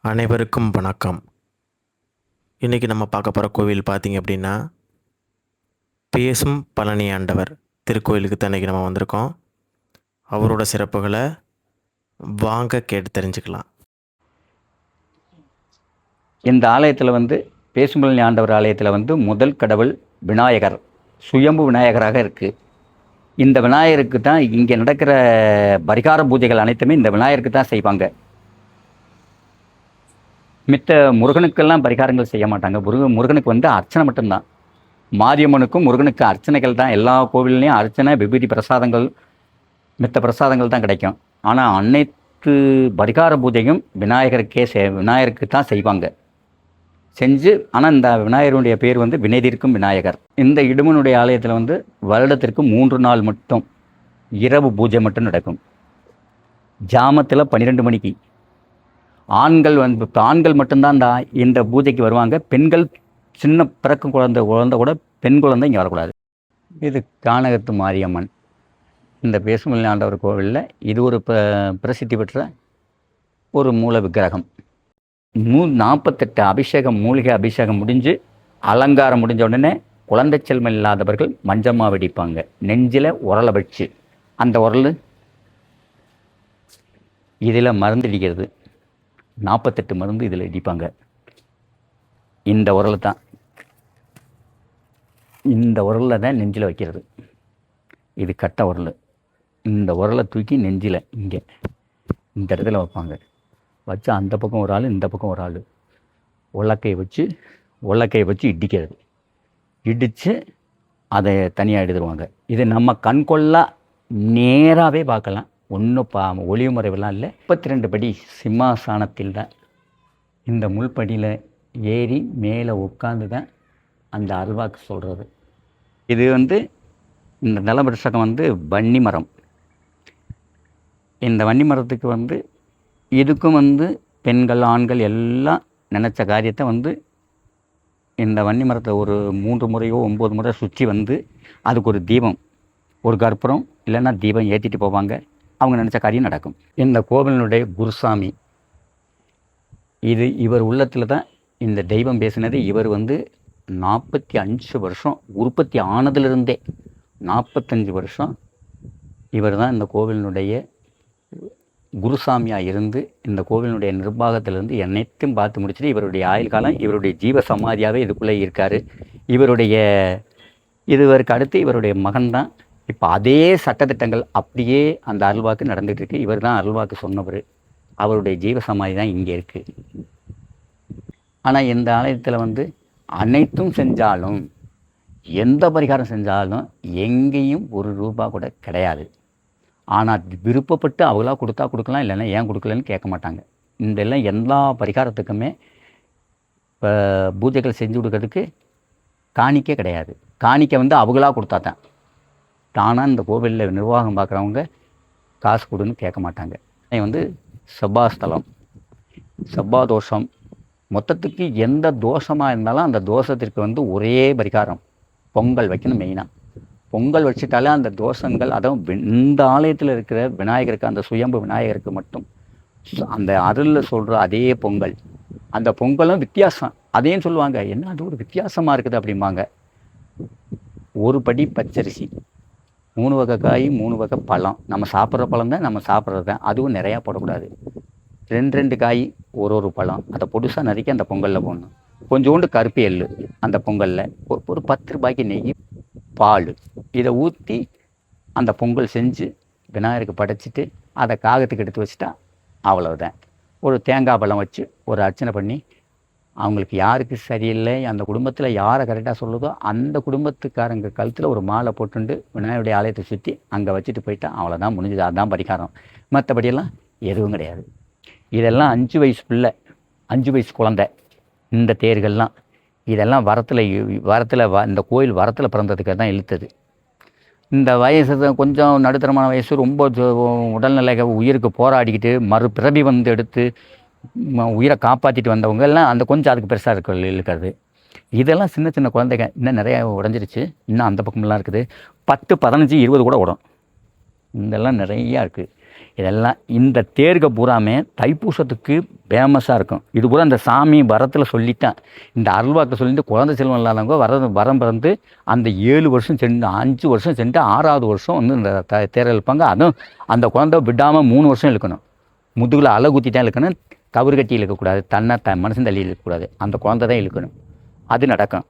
அனைவருக்கும் வணக்கம். இன்றைக்கி நம்ம பார்க்க போகிற கோவில் பார்த்திங்க அப்படின்னா, பேசும் பழனி ஆண்டவர் திருக்கோயிலுக்கு தான் இன்றைக்கி நம்ம வந்திருக்கோம். அவரோட சிறப்புகளை வாங்க கேட்டு தெரிஞ்சுக்கலாம். இந்த ஆலயத்தில் பேசும் பழனி ஆண்டவர் ஆலயத்தில் முதல் கடவுள் விநாயகர், சுயம்பு விநாயகராக இருக்குது. இந்த விநாயகருக்கு தான் இங்கே நடக்கிற பரிகார பூஜைகள் அனைத்துமே இந்த விநாயகருக்கு தான் செய்வாங்க. மித்த முருகனுக்கெல்லாம் பரிகாரங்கள் செய்ய மாட்டாங்க. முருகனுக்கு அர்ச்சனை மட்டும்தான். மாரியம்மனுக்கும் முருகனுக்கு அர்ச்சனைகள் தான். எல்லா கோவில்லையும் அர்ச்சனை, விபூதி பிரசாதங்கள், மித்த பிரசாதங்கள் தான் கிடைக்கும். ஆனால் அனைத்து பரிகார பூஜையும் விநாயகருக்கு தான் செய்வாங்க. செஞ்சு ஆனால் இந்த விநாயகருடைய பேர் வினைதீர்க்கும் விநாயகர். இந்த இடுமனுடைய ஆலயத்தில் வருடத்திற்கு 3 நாள் மட்டும் இரவு பூஜை மட்டும் நடக்கும். ஜாமத்தில் 12 மணிக்கு. ஆண்கள் மட்டும்தான் இந்த பூஜைக்கு வருவாங்க. பெண்கள் சின்ன பிறக்கும் குழந்தை கூட பெண் குழந்தை இங்கே வரக்கூடாது. இது கானகத்து மாரியம்மன். இந்த பேசும் ஆண்டவர் கோவிலில் இது ஒரு பிரசித்தி பெற்ற ஒரு மூல விக்கிரகம். 48 அபிஷேகம், மூலிகை அபிஷேகம் முடிஞ்சு அலங்காரம் முடிஞ்ச உடனே குழந்தை செல்வம் இல்லாதவர்கள் மஞ்சமா வெடிப்பாங்க. நெஞ்சில் உரலை வச்சு, அந்த உரல் இதில் மருந்து இடிக்கிறது. 48 மருந்து இதில் இடிப்பாங்க. இந்த உரலை தான் நெஞ்சில் வைக்கிறது. இது கட்ட உரல். இந்த உரலை தூக்கி நெஞ்சில் இங்கே இந்த இடத்துல வைப்பாங்க. வச்சு அந்த பக்கம் ஒரு ஆள், இந்த பக்கம் ஒரு ஆள் உலக்கையை வச்சு இடிக்கிறது. இடித்து அதை தனியாக எடுத்துருவாங்க. இது நம்ம கண்கொள்ளா நேராகவே பார்க்கலாம். ஒன்றும் ஒளிவு முறைவெல்லாம் இல்லை. 32 படி சிம்மாசனத்தில் தான் இந்த முள்படியில் ஏறி மேலே உட்காந்து தான் அந்த அருள்வாக்கு சொல்கிறது. இது இந்த நிலவிருஷகம் வன்னி மரம். இந்த வன்னி மரத்துக்கு இதுக்கும் பெண்கள் ஆண்கள் எல்லாம் நினச்ச காரியத்தை இந்த வன்னி மரத்தை ஒரு 3 முறையோ 9 முறை சுற்றி அதுக்கு ஒரு தீபம், ஒரு கற்பூரம் இல்லைன்னா தீபம் ஏற்றிட்டு போவாங்க. அவங்க நினச்ச காரியம் நடக்கும். இந்த கோவிலினுடைய குருசாமி இவர் உள்ளத்தில் தான் இந்த தெய்வம் பேசினது. இவர் 45 வருஷம் உற்பத்தி ஆனதுலேருந்தே 45 வருஷம் இவர் தான் இந்த கோவிலினுடைய குருசாமியாக இருந்து இந்த கோவிலினுடைய நிர்வாகத்திலிருந்து அனைத்தும் பார்த்து முடிச்சுட்டு இவருடைய ஆயுள் காலம், இவருடைய ஜீவ சமாதியாகவே இதுக்குள்ளே இருக்கார். இதுவருக்கு அடுத்து இவருடைய மகன் தான் இப்போ அதே சட்டத்திட்டங்கள் அப்படியே அந்த அருள்வாக்கு நடந்துகிட்டு இருக்கு. இவர் தான் அருள்வாக்கு சொன்னவர். அவருடைய ஜீவ சமாதி தான் இங்கே இருக்குது. ஆனால் இந்த ஆலயத்தில் அனைத்தும் செஞ்சாலும், எந்த பரிகாரம் செஞ்சாலும் எங்கேயும் ₹1 கூட கிடையாது. ஆனால் விருப்பப்பட்டு அவங்களா கொடுத்தா கொடுக்கலாம், இல்லைன்னா ஏன் கொடுக்கலன்னு கேட்க மாட்டாங்க. இதெல்லாம் எல்லா பரிகாரத்துக்குமே இப்போ பூஜைகள் செஞ்சு கொடுக்கறதுக்கு காணிக்கை கிடையாது. காணிக்கை அவங்களா கொடுத்தா தான். தானாக இந்த கோவிலில் நிர்வாகம் பார்க்குறவங்க காசு கொடுன்னு கேட்க மாட்டாங்க. செவ்வாஸ்தலம், செவ்வாதோஷம், மொத்தத்துக்கு எந்த தோஷமாக இருந்தாலும் அந்த தோஷத்திற்கு ஒரே பரிகாரம் பொங்கல் வைக்கணும். மெயினாக பொங்கல் வச்சுட்டாலே அந்த தோஷங்கள், அதுவும் இந்த ஆலயத்தில் இருக்கிற விநாயகருக்கு, அந்த சுயம்பு விநாயகருக்கு மட்டும் அந்த அருளில் சொல்கிற அதே பொங்கல், அந்த பொங்கலும் வித்தியாசம். அதையும் சொல்லுவாங்க, என்ன அது ஒரு வித்தியாசமாக இருக்குது அப்படிம்பாங்க. ஒரு படி பச்சரிசி, 3 வகை காய், 3 வகை பழம். நம்ம சாப்பிட்ற பழம் தான், நம்ம சாப்பிட்றது தான். அதுவும் நிறையா போடக்கூடாது. 2 காய், ஒரு பழம். அதை பொடுசாக நறுக்கி அந்த பொங்கலில் போடணும். கொஞ்சோண்டு கருப்பு எள்ளு அந்த பொங்கலில், ஒரு ₹10 நெய், பால், இதை ஊற்றி அந்த பொங்கல் செஞ்சு விநாயகருக்கு படைச்சிட்டு அதை காகத்துக்கு எடுத்து வச்சுட்டா அவ்வளவுதான். ஒரு தேங்காய் பழம் வச்சு ஒரு அர்ச்சனை பண்ணி, அவங்களுக்கு யாருக்கு சரியில்லை, அந்த குடும்பத்தில் யாரை கரெக்டாக சொல்லுதோ அந்த குடும்பத்துக்காரங்க கழுத்தில் ஒரு மாலை போட்டுண்டு விநாயகருடைய ஆலயத்தை சுற்றி அங்கே வச்சுட்டு போயிட்டா அவ்வளோதான், முடிஞ்சது. அதுதான் பரிகாரம். மற்றபடியெல்லாம் எதுவும் கிடையாது. இதெல்லாம் 5 வயசு பிள்ளை, 5 வயசு குழந்தை. இந்த தேர்கள்லாம் இதெல்லாம் வரத்தில் இந்த கோயில் வரத்தில் பிறந்ததுக்காக தான் இழுத்தது. இந்த வயசு கொஞ்சம் நடுத்தரமான வயசு, ரொம்ப உடல்நிலை உயிருக்கு போராடிக்கிட்டு மறுபிறவி எடுத்து உயிரை காப்பாற்றிட்டு வந்தவங்க எல்லாம் அந்த கொஞ்சம் அதுக்கு பெருசாக இருக்கிறது. இதெல்லாம் சின்ன சின்ன குழந்தைங்க. இன்னும் நிறையா உடஞ்சிருச்சு. இன்னும் அந்த பக்கமெல்லாம் இருக்குது. 10, 15, 20 கூட உடம். இதெல்லாம் நிறையா இருக்குது. இதெல்லாம் இந்த தேர்க பூராமே தைப்பூசத்துக்கு ஃபேமஸாக இருக்கும். இது பூரா இந்த சாமி வரத்தில் சொல்லித்தான், இந்த அருள்வாக்கு சொல்லிட்டு குழந்தை செல்வம் இல்லாதவங்க வரம் பிறந்து அந்த 7 வருஷம் சென்று 5 வருஷம் சென்று 6வது வருஷம் வந்து இந்த தேர் இழுப்பாங்க. அதுவும் அந்த குழந்தை விடாமல் 3 வருஷம் இழுக்கணும். முதுகில் அலை குத்தி தான் இழுக்கணும். கயிறு கட்டி இழுக்கக்கூடாது. மனுஷன் தள்ளி இழுக்கக்கூடாது. அந்த குழந்தை தான் இழுக்கணும். அது நடக்கும்.